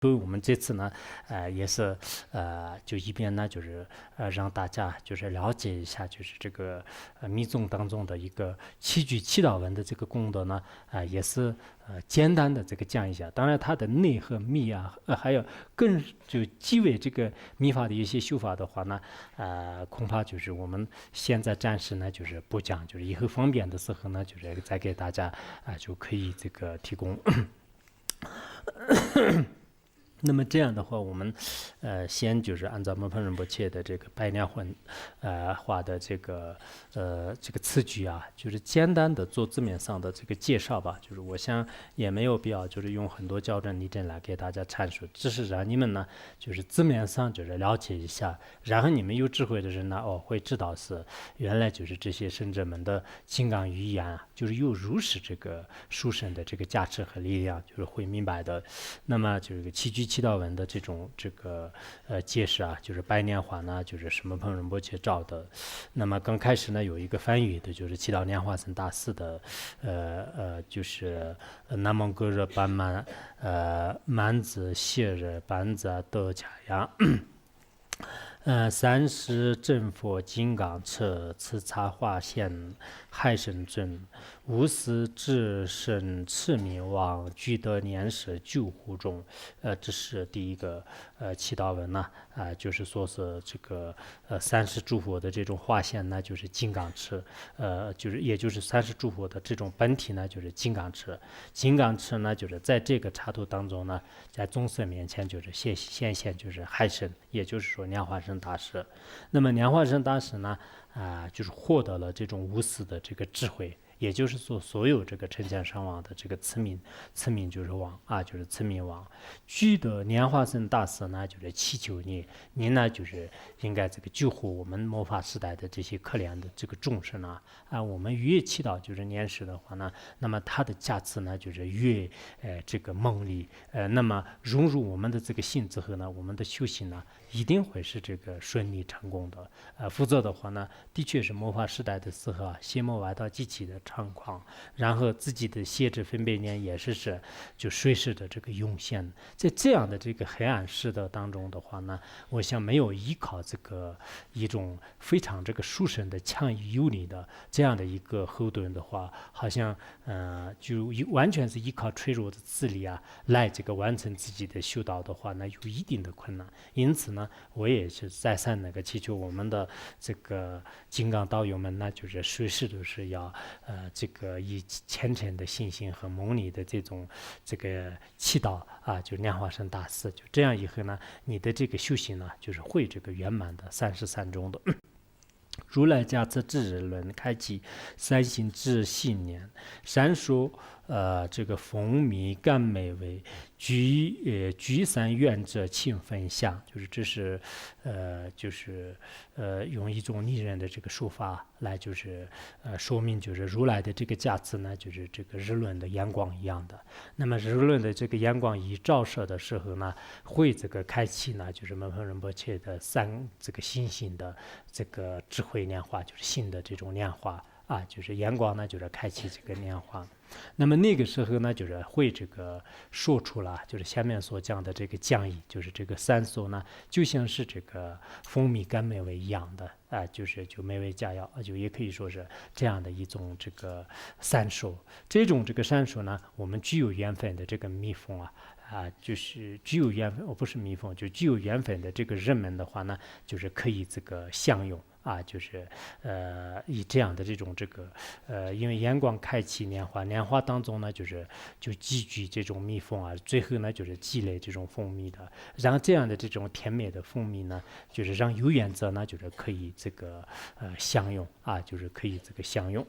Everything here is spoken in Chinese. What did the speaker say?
所以我们这次呢，也是就一边呢，就是让大家就是了解一下，就是这个密宗当中的一个七句祈祷文的这个功德呢，也是简单的这个讲一下。当然，它的内和密啊，还有更就极为这个密法的一些修法的话呢，恐怕就是我们现在暂时呢就是不讲，就是以后方便的时候呢，就是再给大家就可以这个提供。那么这样的话，我们先就是按照摩诃仁波切的这个白莲混画的这个词句啊，就是简单的做字面上的这个介绍吧。就是我想也没有必要就是用很多校正例证来给大家阐述，只是让你们呢就是字面上就是了解一下，然后你们有智慧的人呢会知道是原来就是这些圣者们的金刚语言啊，就是有如是这个殊胜的这个价值和力量，就是会明白的。那么这个七句祈祷文的这种这个解释啊，就是白莲花呢，就是什么彭仁波切照的。那么刚开始呢，有一个翻译的，就是祈祷莲花生大师的，就是南蒙哥热班满子谢热班子德恰呀。三世正佛金刚车，此插化现海神尊，无私至圣持名王，具得年时救护中。这是第一个祈祷文呢，就是说是这个三世诸佛的这种化现呢，就是金刚持，就是也就是三世诸佛的这种本体呢，就是金刚持。金刚持呢，就是在这个插图当中呢，在众生面前就是显现就是海神，也就是说莲花生大师。那么莲花生大师呢，就是获得了这种无私的这个智慧。也就是说，所有这个称赞上王的这个慈名就是王啊，就是慈名王。具的莲花生大师呢，就是祈求您呢就是应该这个救护我们末法时代的这些可怜的这个众生啊，我们越祈祷就是念时的话呢，那么它的价值呢就是越这个猛烈，那么融入我们的这个心之后呢，我们的修行呢一定会是这个顺利成功的，否则的话呢，的确是末法时代的时候啊，邪魔外道极其的猖狂，然后自己的邪智分别念也是就随时的这个涌现，在这样的这个黑暗世道当中的话呢，我想没有依靠这个一种非常这个殊胜的强而有力的这样的一个后盾的话，好像就完全是依靠脆弱的智力啊来这个完成自己的修道的话呢，有一定的困难。因此呢，我也是再三那个祈求我们的这个金刚道友们呢，就是随时都是要这个以虔诚的信心和猛烈的这种这个祈祷啊，就莲花生大师，就这样以后呢，你的这个修行呢，就是会这个圆满的33中的。如来加持智日轮开启三心智信念，闪烁这个风靡甘美味，居三愿者庆分享，就是这是用一种拟人的这个说法来就是说明就是如来的这个价值呢，就是这个日轮的阳光一样的。那么日轮的这个阳光一照射的时候呢，会这个开启呢，就是摩诃仁波切的这个心性的这个智慧莲花，就是新的这种莲花啊，就是阳光呢，就是开启这个莲花。那么那个时候呢，就是会这个说出了，就是下面所讲的这个讲义，就是这个三所呢，就像是这个蜂蜜甘美味一样的就是就美味佳肴，就也可以说是这样的一种这个三所。这种这个三所呢，我们具有缘分的这个蜜蜂就是具有缘分，不是蜜蜂，就具有缘分的这个人们的话呢，就是可以这个享用。就是以这样的这种这个因为阳光开启莲花当中呢，就积聚这种蜜蜂最后呢就是积累这种蜂蜜的，让这样的这种甜美的蜂蜜呢，就是让有缘者呢就是可以这个享用就是可以这个享用。